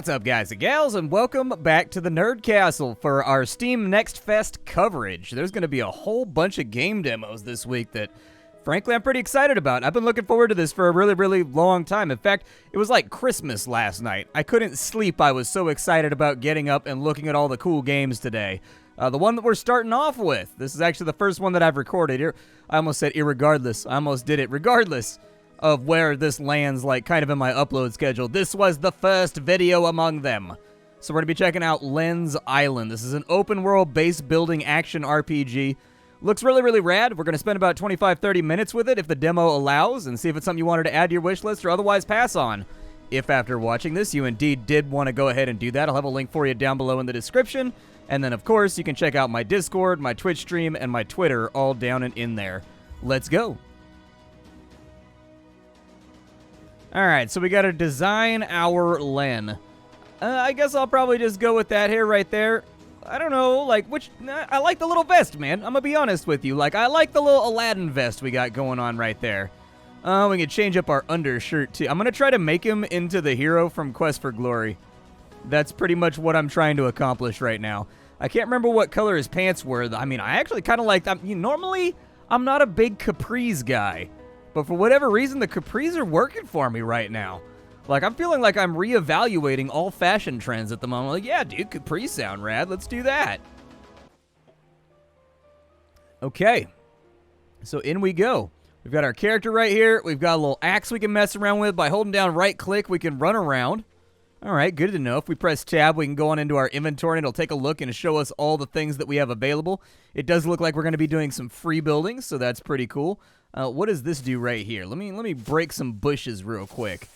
What's up, guys and gals, and welcome back to the Nerd Castle for our Steam Next Fest coverage. There's going to be a whole bunch of game demos this week that, frankly, I'm pretty excited about. I've been looking forward to this for a really, really long time. In fact, it was like Christmas last night. I couldn't sleep. I was so excited about getting up and looking at all the cool games today. The one that we're starting off with, this is actually the first one that I've recorded. I almost said irregardless. I almost did it. Regardless of where this lands, like, kind of in my upload schedule, this was the first video among them. So we're going to be checking out Lens Island. This is an open-world base building action RPG. Looks really, really rad. We're going to spend about 25-30 minutes with it if the demo allows, and see if it's something you wanted to add to your wish list or otherwise pass on. If after watching this you indeed did want to go ahead and do that, I'll have a link for you down below in the description. And then, of course, you can check out my Discord, my Twitch stream, and my Twitter all down and in there. Let's go. Alright, so we gotta design our Len. I guess I'll probably just go with that here right there. I don't know, like, I like the little vest, man. I'm gonna be honest with you. Like, I like the little Aladdin vest we got going on right there. We can change up our undershirt, too. I'm gonna try to make him into the hero from Quest for Glory. That's pretty much what I'm trying to accomplish right now. I can't remember what color his pants were. I mean, I actually kind of like them. Normally, I'm not a big capris guy. But for whatever reason, the capris are working for me right now. Like, I'm feeling like I'm reevaluating all fashion trends at the moment. Like, yeah, dude, capris sound rad. Let's do that. Okay. So in we go. We've got our character right here. We've got a little axe we can mess around with. By holding down right-click, we can run around. All right, good to know. If we press tab, we can go on into our inventory, and it'll take a look and show us all the things that we have available. It does look like we're going to be doing some free buildings, so that's pretty cool. What does this do right here? Let me break some bushes real quick.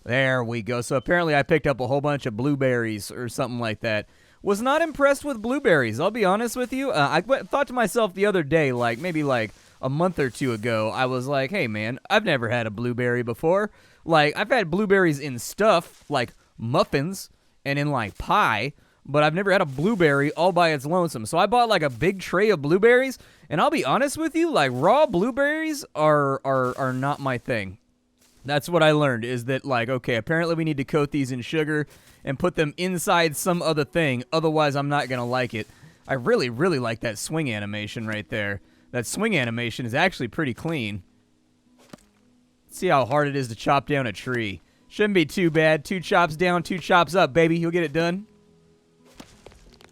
There we go. So apparently I picked up a whole bunch of blueberries or something like that. Was not impressed with blueberries, I'll be honest with you. I thought to myself the other day, like maybe like a month or two ago, I was like, hey man, I've never had a blueberry before. Like, I've had blueberries in stuff, like muffins and in like pie, but I've never had a blueberry all by its lonesome. So I bought like a big tray of blueberries, and I'll be honest with you, like raw blueberries are not my thing. That's what I learned, is that like, okay, apparently we need to coat these in sugar and put them inside some other thing, otherwise I'm not gonna like it. I really, really like that swing animation right there. That swing animation is actually pretty clean. Let's see how hard it is to chop down a tree. Shouldn't be too bad. 2 chops down, 2 chops up, baby. You'll get it done.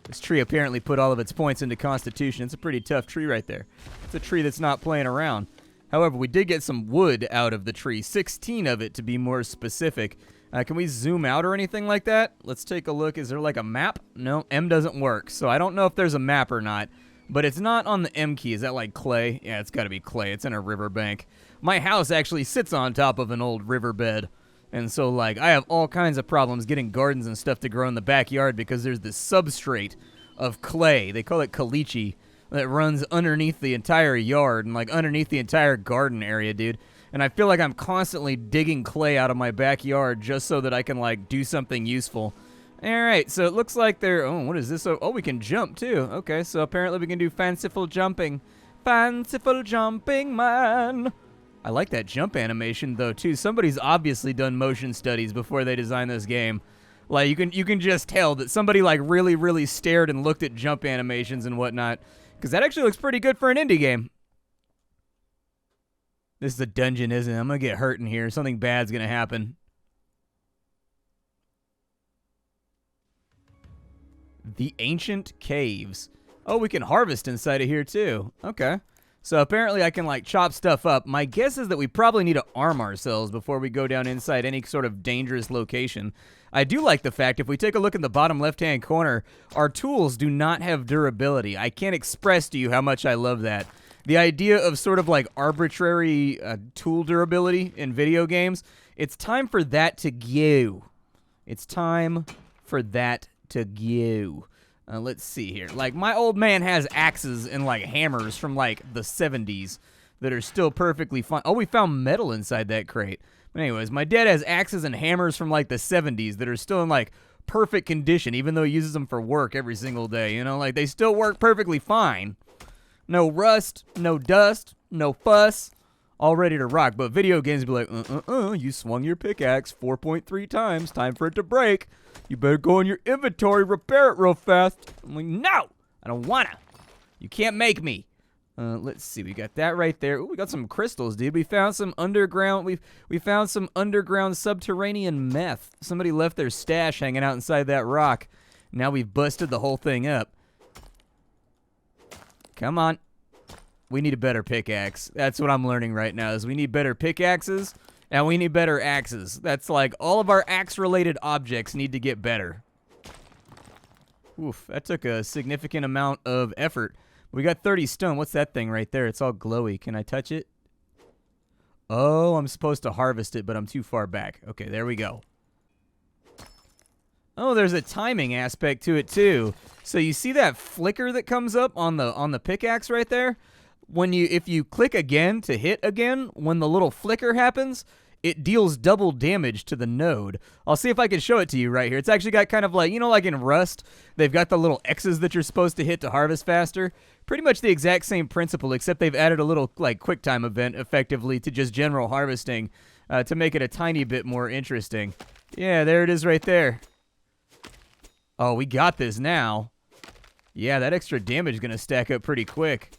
This tree apparently put all of its points into Constitution. It's a pretty tough tree right there. It's a tree that's not playing around. However, we did get some wood out of the tree. 16 of it, to be more specific. Can we zoom out or anything like that? Let's take a look. Is there like a map? No, M doesn't work. So I don't know if there's a map or not. But it's not on the M key. Is that like clay? Yeah, it's got to be clay. It's in a riverbank. My house actually sits on top of an old riverbed. And so, like, I have all kinds of problems getting gardens and stuff to grow in the backyard because there's this substrate of clay. They call it caliche, that runs underneath the entire yard and, like, underneath the entire garden area, dude. And I feel like I'm constantly digging clay out of my backyard just so that I can, like, do something useful. All right, so it looks like they're... Oh, what is this? Oh, we can jump, too. Okay, so apparently we can do fanciful jumping. Fanciful jumping, man. I like that jump animation, though, too. Somebody's obviously done motion studies before they designed this game. Like, you can just tell that somebody, like, really, really stared and looked at jump animations and whatnot. Because that actually looks pretty good for an indie game. This is a dungeon, isn't it? I'm going to get hurt in here. Something bad's going to happen. The Ancient Caves. Oh, we can harvest inside of here, too. Okay. So apparently I can, like, chop stuff up. My guess is that we probably need to arm ourselves before we go down inside any sort of dangerous location. I do like the fact, if we take a look in the bottom left-hand corner, our tools do not have durability. I can't express to you how much I love that. The idea of sort of, like, arbitrary tool durability in video games, it's time for that to go. It's time for that to go. Let's see here. Like, my old man has axes and, like, hammers from, like, the 70s that are still perfectly fine. Oh, we found metal inside that crate. But anyways, my dad has axes and hammers from, like, the 70s that are still in, like, perfect condition, even though he uses them for work every single day. You know, like, they still work perfectly fine. No rust, no dust, no fuss. all ready to rock. But video games be like, you swung your pickaxe 4.3 times. Time for it to break. You better go in your inventory, repair it real fast. I'm like, no, I don't wanna. You can't make me. Let's see, we got that right there. Ooh, we got some crystals, dude. We found some underground, we found some underground subterranean meth. Somebody left their stash hanging out inside that rock. Now we've busted the whole thing up. Come on. We need a better pickaxe. That's what I'm learning right now, is we need better pickaxes, and we need better axes. That's like all of our axe-related objects need to get better. Oof, that took a significant amount of effort. We got 30 stone. What's that thing right there? It's all glowy. Can I touch it? Oh, I'm supposed to harvest it, but I'm too far back. Okay, there we go. Oh, there's a timing aspect to it too. So you see that flicker that comes up on the pickaxe right there? If you click again to hit again, when the little flicker happens, it deals double damage to the node. I'll see if I can show it to you right here. It's actually got kind of like, you know, like in Rust, they've got the little X's that you're supposed to hit to harvest faster. Pretty much the exact same principle, except they've added a little like quick time event effectively to just general harvesting to make it a tiny bit more interesting. Yeah, there it is right there. Oh, we got this now. Yeah, that extra damage is going to stack up pretty quick.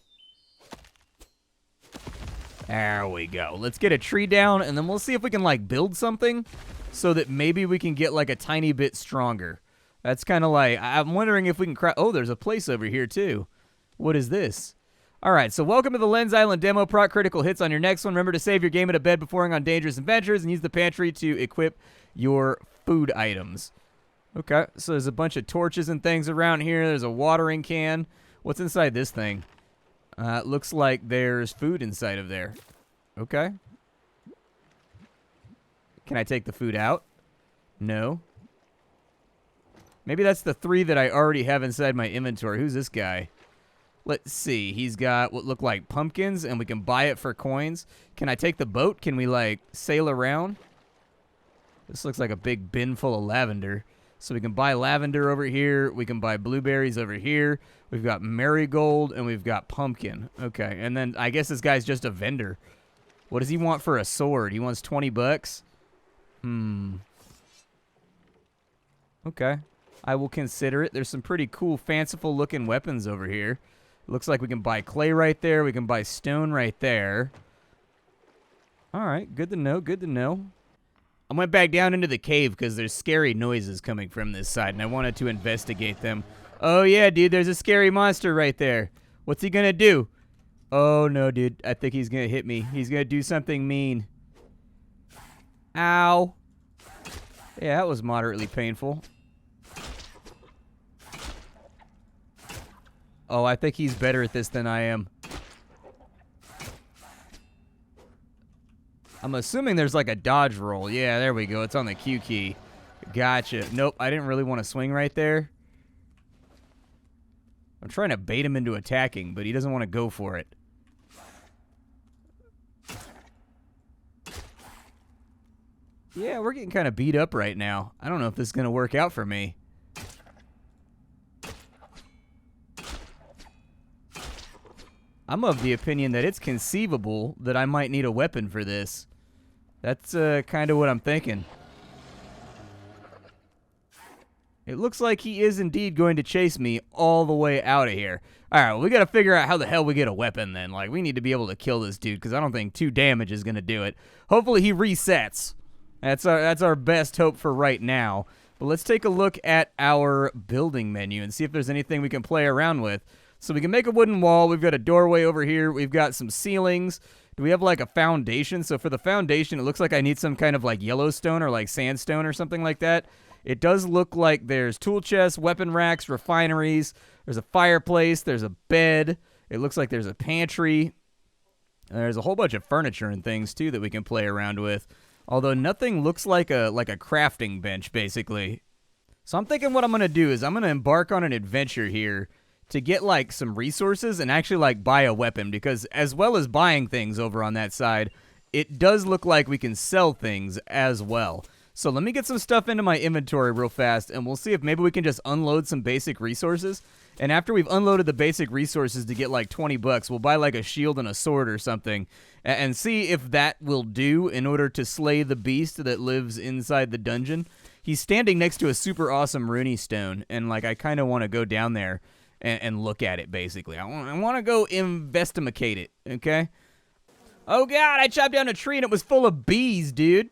There we go. Let's get a tree down, and then we'll see if we can, like, build something so that maybe we can get, like, a tiny bit stronger. That's kind of like, I'm wondering if we can craft. Oh, there's a place over here, too. What is this? All right, so welcome to the Lens Island demo. Proc critical hits on your next one. Remember to save your game at a bed before going on dangerous adventures, and use the pantry to equip your food items. Okay, so there's a bunch of torches and things around here. There's a watering can. What's inside this thing? It looks like there's food inside of there. Okay. Can I take the food out? No. Maybe that's the 3 that I already have inside my inventory. Who's this guy? Let's see. He's got what look like pumpkins, and we can buy it for coins. Can I take the boat? Can we, like, sail around? This looks like a big bin full of lavender. So we can buy lavender over here. We can buy blueberries over here. We've got marigold, and we've got pumpkin. Okay, and then I guess this guy's just a vendor. What does he want for a sword? He wants 20 bucks? Okay. I will consider it. There's some pretty cool, fanciful-looking weapons over here. Looks like we can buy clay right there. We can buy stone right there. All right, good to know, good to know. I went back down into the cave because there's scary noises coming from this side, and I wanted to investigate them. Oh, yeah, dude, there's a scary monster right there. What's he going to do? Oh, no, dude. I think he's going to hit me. He's going to do something mean. Ow. Yeah, that was moderately painful. Oh, I think he's better at this than I am. I'm assuming there's like a dodge roll. Yeah, there we go. It's on the Q key. Gotcha. Nope, I didn't really want to swing right there. I'm trying to bait him into attacking, but he doesn't want to go for it. Yeah, we're getting kind of beat up right now. I don't know if this is going to work out for me. I'm of the opinion that it's conceivable that I might need a weapon for this. That's kind of what I'm thinking. It looks like he is indeed going to chase me all the way out of here. All right, well, we got to figure out how the hell we get a weapon then. Like, we need to be able to kill this dude because I don't think 2 damage is going to do it. Hopefully he resets. That's our best hope for right now. But let's take a look at our building menu and see if there's anything we can play around with. So we can make a wooden wall. We've got a doorway over here. We've got some ceilings. Do we have like a foundation? So for the foundation, it looks like I need some kind of like Yellowstone or like sandstone or something like that. It does look like there's tool chests, weapon racks, refineries. There's a fireplace. There's a bed. It looks like there's a pantry. There's a whole bunch of furniture and things too that we can play around with. Although nothing looks like a crafting bench basically. So I'm thinking what I'm going to do is I'm going to embark on an adventure here to get like some resources and actually like buy a weapon, because as well as buying things over on that side, it does look like we can sell things as well. So let me get some stuff into my inventory real fast, and we'll see if maybe we can just unload some basic resources. And after we've unloaded the basic resources to get like 20 bucks, we'll buy like a shield and a sword or something and see if that will do in order to slay the beast that lives inside the dungeon. He's standing next to a super awesome runey stone, and like I kind of want to go down there and look at it, basically. I want to go investigate it, okay? Oh, God, I chopped down a tree and it was full of bees, dude.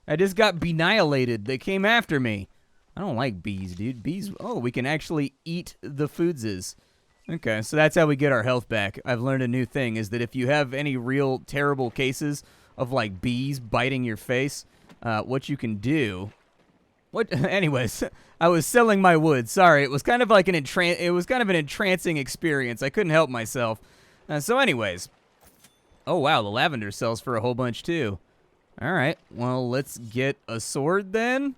I just got annihilated. They came after me. I don't like bees, dude. Bees, oh, we can actually eat the foodses. Okay, so that's how we get our health back. I've learned a new thing, is that if you have any real terrible cases of, like, bees biting your face, what you can do... Anyways, I was selling my wood. Sorry, it was kind of like an entrancing experience. I couldn't help myself. So anyways... Oh, wow, the lavender sells for a whole bunch, too. All right, well, let's get a sword, then.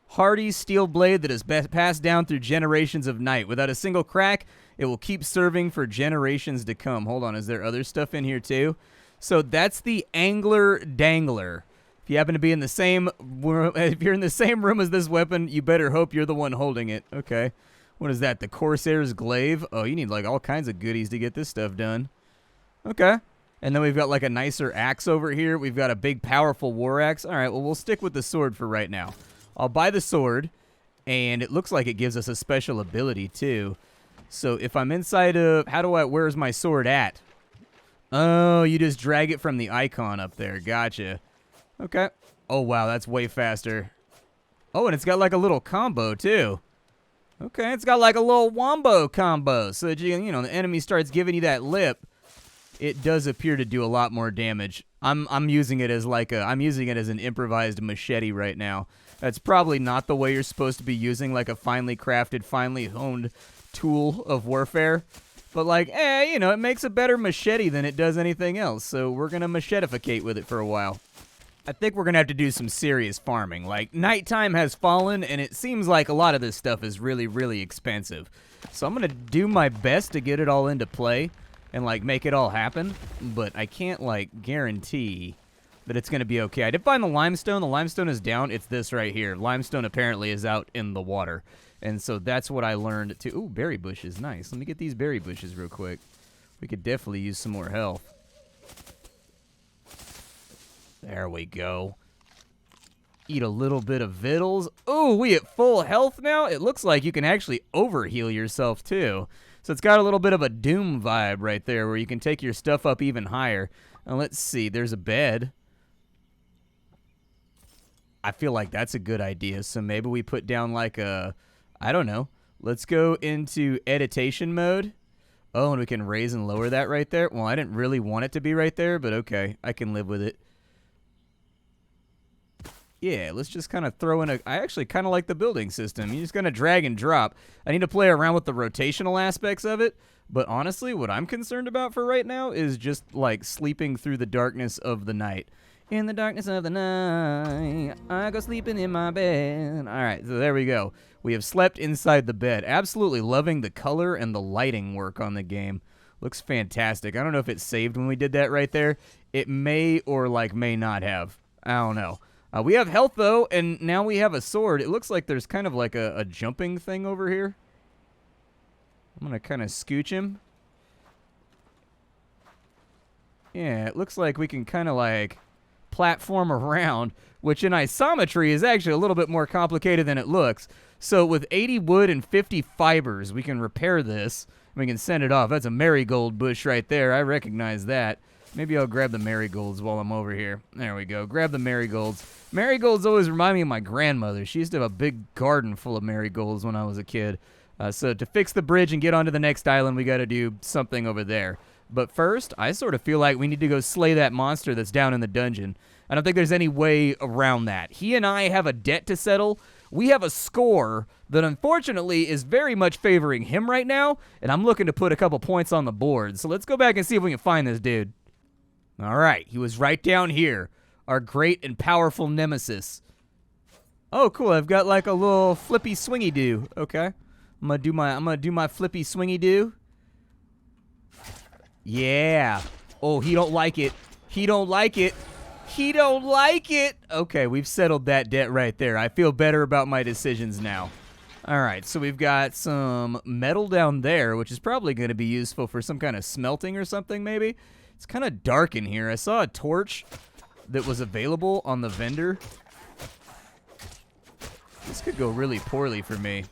Hardy steel blade that is passed down through generations of night. Without a single crack, it will keep serving for generations to come. Hold on, is there other stuff in here, too? So that's the Angler Dangler. If you happen to be in the same room, if you're in the same room as this weapon, you better hope you're the one holding it. Okay. What is that, the Corsair's Glaive? Oh, you need, like, all kinds of goodies to get this stuff done. Okay. And then we've got like a nicer axe over here. We've got a big, powerful war axe. All right, well, we'll stick with the sword for right now. I'll buy the sword, and it looks like it gives us a special ability, too. So if I'm inside of... where's my sword at? Oh, you just drag it from the icon up there. Gotcha. Okay. Oh, wow, that's way faster. Oh, and it's got like a little combo, too. Okay, it's got like a little wombo combo. So that you know, the enemy starts giving you that lip. It does appear to do a lot more damage. I'm using it as I'm using it as an improvised machete right now. That's probably not the way you're supposed to be using like a finely crafted, finely honed tool of warfare. But like, you know, it makes a better machete than it does anything else. So we're gonna machetificate with it for a while. I think we're gonna have to do some serious farming. Like, nighttime has fallen, and it seems like a lot of this stuff is really, really expensive. So I'm gonna do my best to get it all into play and, like, make it all happen, but I can't, like, guarantee that it's going to be okay. I did find the limestone. The limestone is down. It's this right here. Limestone apparently is out in the water, and so that's what I learned to... Ooh, berry bushes. Nice. Let me get these berry bushes real quick. We could definitely use some more health. There we go. Eat a little bit of victuals. Ooh, we at full health now? It looks like you can actually overheal yourself, too. So it's got a little bit of a Doom vibe right there where you can take your stuff up even higher. And let's see, there's a bed. I feel like that's a good idea. So maybe we put down like a, I don't know. Let's go into editation mode. Oh, and we can raise and lower that right there. Well, I didn't really want it to be right there, but okay, I can live with it. Yeah, let's just kind of throw in a... I actually kind of like the building system. You're just going to drag and drop. I need to play around with the rotational aspects of it. But honestly, what I'm concerned about for right now is just, like, sleeping through the darkness of the night. In the darkness of the night, I go sleeping in my bed. All right, so there we go. We have slept inside the bed. Absolutely loving the color and the lighting work on the game. Looks fantastic. I don't know if it saved when we did that right there. It may or, like, may not have. I don't know. We have health, though, and now we have a sword. It looks like there's kind of like a jumping thing over here. I'm going to kind of scooch him. Yeah, it looks like we can kind of like platform around, which in isometry is actually a little bit more complicated than it looks. So with 80 wood and 50 fibers, we can repair this. We can send it off. That's a marigold bush right there. I recognize that. Maybe I'll grab the marigolds while I'm over here. There we go. Grab the marigolds. Marigolds always remind me of my grandmother. She used to have a big garden full of marigolds when I was a kid. So to fix the bridge and get onto the next island, we got to do something over there. But first, I sort of feel like we need to go slay that monster that's down in the dungeon. I don't think there's any way around that. He and I have a debt to settle. We have a score that unfortunately is very much favoring him right now, and I'm looking to put a couple points on the board. So let's go back and see if we can find this dude. All right, he was right down here, our great and powerful nemesis. Oh, cool! I've got like a little flippy swingy do. Okay, I'm gonna do my flippy swingy do. Yeah. Oh, he don't like it. He don't like it. He don't like it. Okay, we've settled that debt right there. I feel better about my decisions now. All right, so we've got some metal down there, which is probably going to be useful for some kind of smelting or something, maybe. It's kind of dark in here. I saw a torch that was available on the vendor. This could go really poorly for me.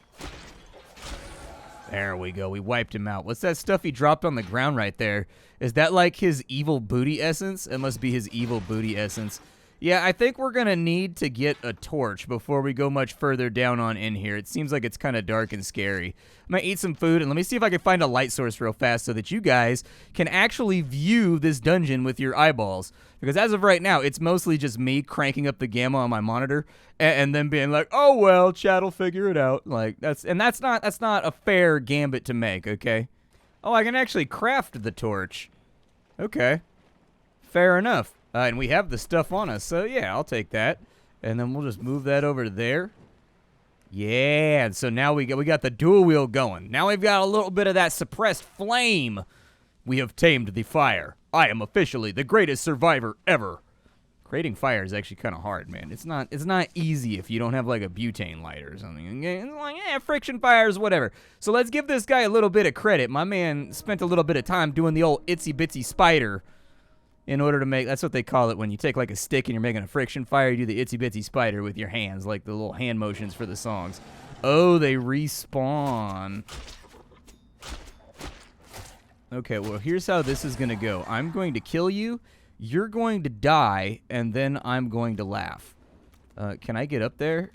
There we go. We wiped him out. What's that stuff he dropped on the ground right there? Is that like his evil booty essence? It must be his evil booty essence. Yeah, I think we're going to need to get a torch before we go much further down on in here. It seems like it's kind of dark and scary. I'm going to eat some food, and let me see if I can find a light source real fast so that you guys can actually view this dungeon with your eyeballs. Because as of right now, it's mostly just me cranking up the gamma on my monitor and then being like, oh, well, chat'll figure it out. Like, that's not a fair gambit to make, okay? Oh, I can actually craft the torch. Okay. Fair enough. And we have the stuff on us, so yeah, I'll take that. And then we'll just move that over there. Yeah, and so now we got the dual wheel going. Now we've got a little bit of that suppressed flame. We have tamed the fire. I am officially the greatest survivor ever. Creating fire is actually kind of hard, man. It's not easy if you don't have like a butane lighter or something. It's like, friction fires, whatever. So let's give this guy a little bit of credit. My man spent a little bit of time doing the old itsy bitsy spider in order to make, that's what they call it when you take like a stick and you're making a friction fire, you do the itsy bitsy spider with your hands, like the little hand motions for the songs. Oh, they respawn. Okay, well, here's how this is going to go. I'm going to kill you, you're going to die, and then I'm going to laugh. Can I get up there?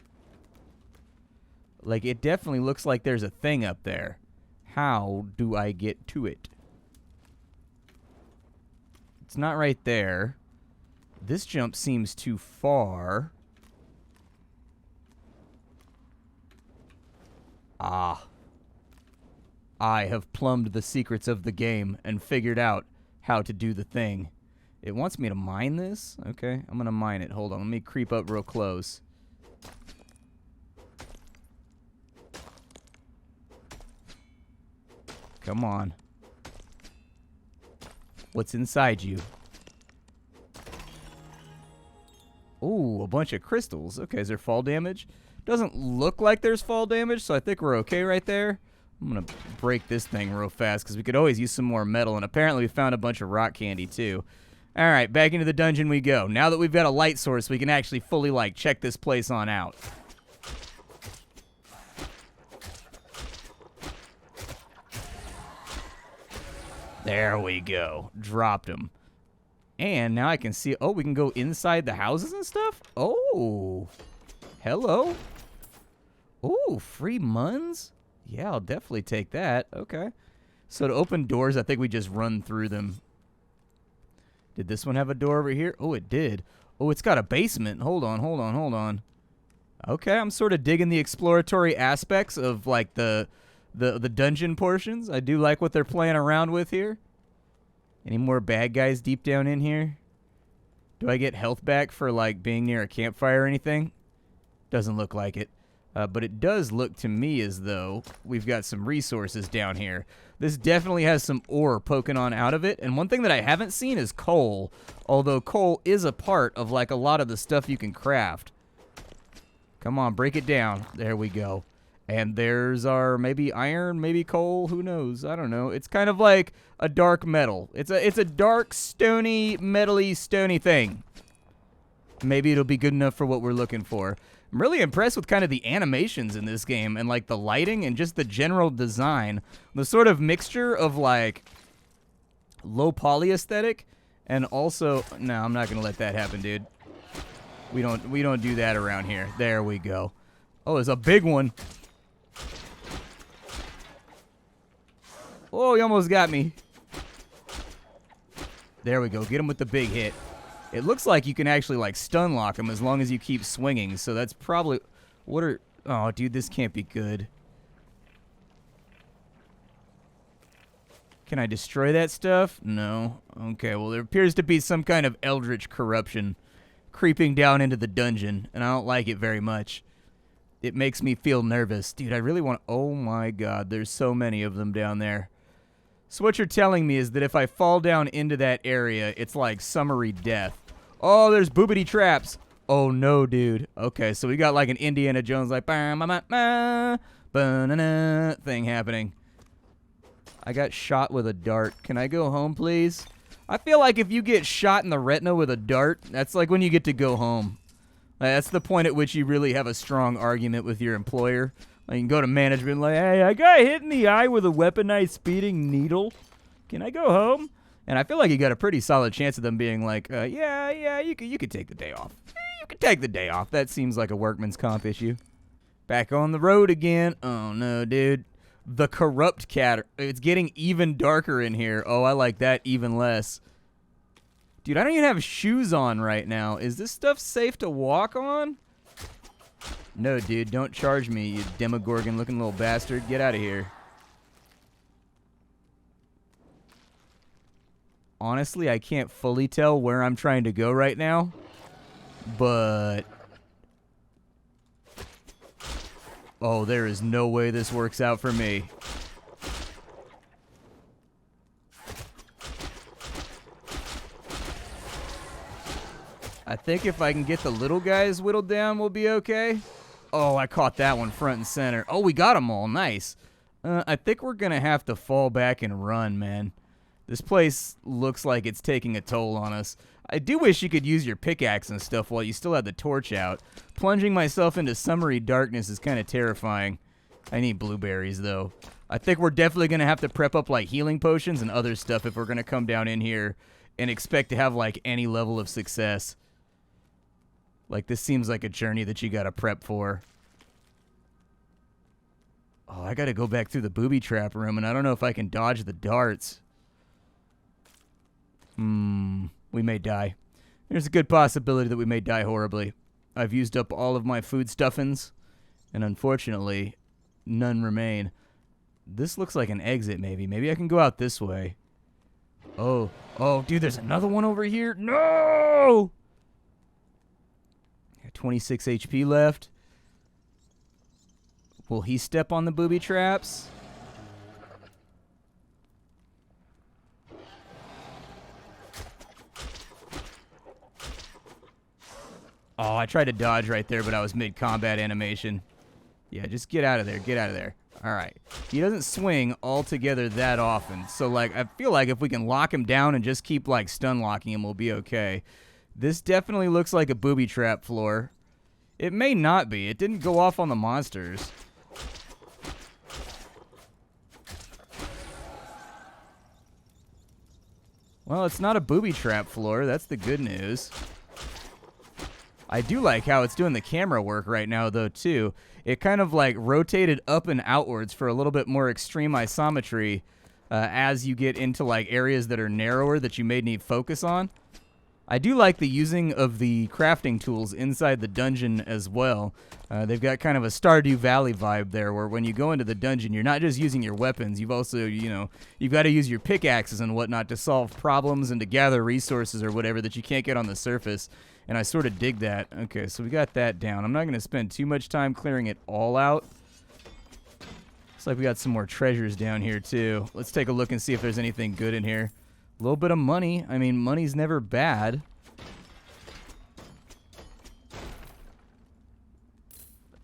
Like, it definitely looks like there's a thing up there. How do I get to it? It's not right there. This jump seems too far. Ah. I have plumbed the secrets of the game and figured out how to do the thing. It wants me to mine this? Okay, I'm gonna mine it. Hold on, let me creep up real close. Come on. What's inside you? Ooh, a bunch of crystals. Okay, is there fall damage? Doesn't look like there's fall damage, so I think we're okay right there. I'm going to break this thing real fast because we could always use some more metal, and apparently we found a bunch of rock candy too. All right, back into the dungeon we go. Now that we've got a light source, we can actually fully, like, check this place on out. There we go. Dropped him. And now I can see, oh, we can go inside the houses and stuff? Oh. Hello. Oh, free muns? Yeah, I'll definitely take that. Okay. So to open doors, I think we just run through them. Did this one have a door over here? Oh, it did. Oh, it's got a basement. Hold on, hold on, hold on. Okay, I'm sort of digging the exploratory aspects of, like, the dungeon portions. I do like what they're playing around with here. Any more bad guys deep down in here? Do I get health back for, like, being near a campfire or anything? Doesn't look like it. But it does look to me as though we've got some resources down here. This definitely has some ore poking on out of it. And one thing that I haven't seen is coal. Although coal is a part of, like, a lot of the stuff you can craft. Come on, break it down. There we go. And there's our maybe iron, maybe coal, who knows? I don't know. It's kind of like a dark metal. It's a dark, stony, metally, stony thing. Maybe it'll be good enough for what we're looking for. I'm really impressed with kind of the animations in this game and like the lighting and just the general design. The sort of mixture of like low poly aesthetic and also, no, I'm not going to let that happen, dude. We don't do that around here. There we go. Oh, it's a big one. Oh, he almost got me. There we go. Get him with the big hit. It looks like you can actually, like, stun lock him as long as you keep swinging. So that's probably... What are... Oh, dude, this can't be good. Can I destroy that stuff? No. Okay, well, there appears to be some kind of eldritch corruption creeping down into the dungeon, and I don't like it very much. It makes me feel nervous. Dude, I really want... Oh, my God. There's so many of them down there. So what you're telling me is that if I fall down into that area, it's like summary death. Oh, there's boobity traps. Oh, no, dude. Okay, so we got like an Indiana Jones like ba-ma-ma-ma, ba-na-na thing happening. I got shot with a dart. Can I go home, please? I feel like if you get shot in the retina with a dart, that's like when you get to go home. That's the point at which you really have a strong argument with your employer. Like, you can go to management like, hey, I got hit in the eye with a weaponized speeding needle. Can I go home? And I feel like you got a pretty solid chance of them being like, yeah, you could take the day off. You could take the day off. That seems like a workman's comp issue. Back on the road again. Oh, no, dude. The corrupt cat. It's getting even darker in here. Oh, I like that even less. Dude, I don't even have shoes on right now. Is this stuff safe to walk on? No, dude, don't charge me, you demogorgon-looking little bastard. Get out of here. Honestly, I can't fully tell where I'm trying to go right now, but... oh, there is no way this works out for me. I think if I can get the little guys whittled down, we'll be okay. Oh, I caught that one front and center. Oh, we got them all. Nice. I think we're going to have to fall back and run, man. This place looks like it's taking a toll on us. I do wish you could use your pickaxe and stuff while you still have the torch out. Plunging myself into summery darkness is kind of terrifying. I need blueberries, though. I think we're definitely going to have to prep up, like, healing potions and other stuff if we're going to come down in here and expect to have, like, any level of success. Like, this seems like a journey that you gotta prep for. Oh, I gotta go back through the booby trap room, and I don't know if I can dodge the darts. We may die. There's a good possibility that we may die horribly. I've used up all of my food stuffings, and unfortunately, none remain. This looks like an exit, maybe. Maybe I can go out this way. Oh, dude, there's another one over here. No! 26 HP left. Will he step on the booby traps? Oh, I tried to dodge right there, but I was mid-combat animation. Yeah, just get out of there. Get out of there. All right. He doesn't swing altogether that often. So, like, I feel like if we can lock him down and just keep, like, stun locking him, we'll be okay. This definitely looks like a booby trap floor. It may not be. It didn't go off on the monsters. Well, it's not a booby trap floor. That's the good news. I do like how it's doing the camera work right now, though, too. It kind of, like, rotated up and outwards for a little bit more extreme isometry as you get into, like, areas that are narrower that you may need focus on. I do like the using of the crafting tools inside the dungeon as well. They've got kind of a Stardew Valley vibe there, where when you go into the dungeon, you're not just using your weapons. You've also, you've got to use your pickaxes and whatnot to solve problems and to gather resources or whatever that you can't get on the surface. And I sort of dig that. Okay, so we got that down. I'm not going to spend too much time clearing it all out. Looks like we got some more treasures down here, too. Let's take a look and see if there's anything good in here. A little bit of money. I mean, money's never bad.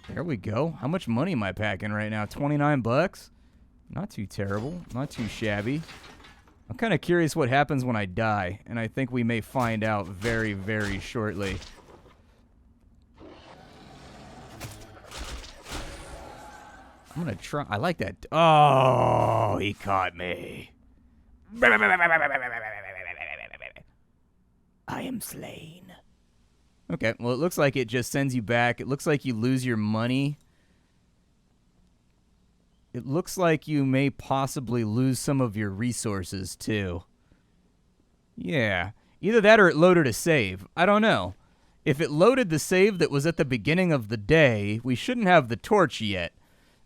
There we go. How much money am I packing right now? 29 bucks? Not too terrible. Not too shabby. I'm kind of curious what happens when I die, and I think we may find out very, very shortly. I'm going to try. I like that. Oh, he caught me. I am slain. Okay, well, it looks like it just sends you back. It looks like you lose your money. It looks like you may possibly lose some of your resources, too. Yeah. Either that or it loaded a save. I don't know. If it loaded the save that was at the beginning of the day, we shouldn't have the torch yet.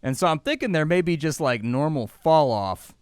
And so I'm thinking there may be just, like, normal fall-off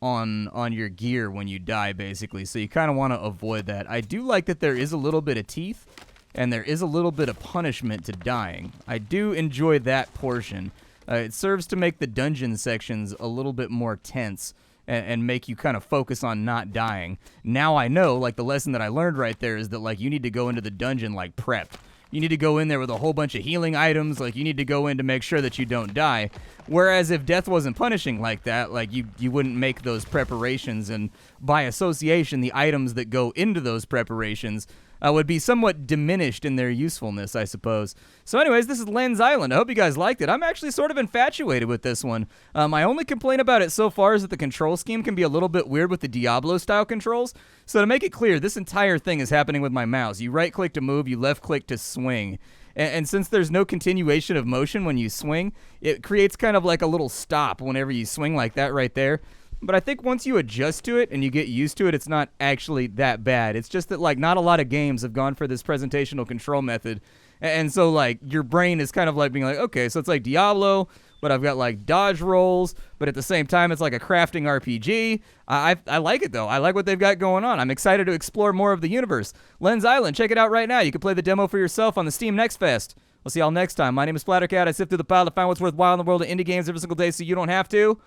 on your gear when you die, basically. So you kind of want to avoid that. I do like that there is a little bit of teeth, and there is a little bit of punishment to dying. I do enjoy that portion. It serves to make the dungeon sections a little bit more tense and make you kind of focus on not dying. Now I know, like, the lesson that I learned right there is that, like, you need to go into the dungeon, like, prepped. You need to go in there with a whole bunch of healing items. Like, you need to go in to make sure that you don't die. Whereas if death wasn't punishing like that, like, you wouldn't make those preparations. And by association, the items that go into those preparations would be somewhat diminished in their usefulness, I suppose. So anyways, this is Lens Island. I hope you guys liked it. I'm actually sort of infatuated with this one. My only complaint about it so far is that the control scheme can be a little bit weird with the Diablo-style controls. So to make it clear, this entire thing is happening with my mouse. You right-click to move, you left-click to swing. And since there's no continuation of motion when you swing, it creates kind of like a little stop whenever you swing like that right there. But I think once you adjust to it and you get used to it, it's not actually that bad. It's just that, like, not a lot of games have gone for this presentational control method. And so, like, your brain is kind of like being like, okay, so it's like Diablo, but I've got, like, dodge rolls, but at the same time, it's like a crafting RPG. I like it, though. I like what they've got going on. I'm excited to explore more of the universe. Lens Island, check it out right now. You can play the demo for yourself on the Steam Next Fest. We'll see y'all next time. My name is Splattercat. I sift through the pile to find what's worthwhile in the world of indie games every single day so you don't have to.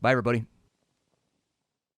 Bye, everybody.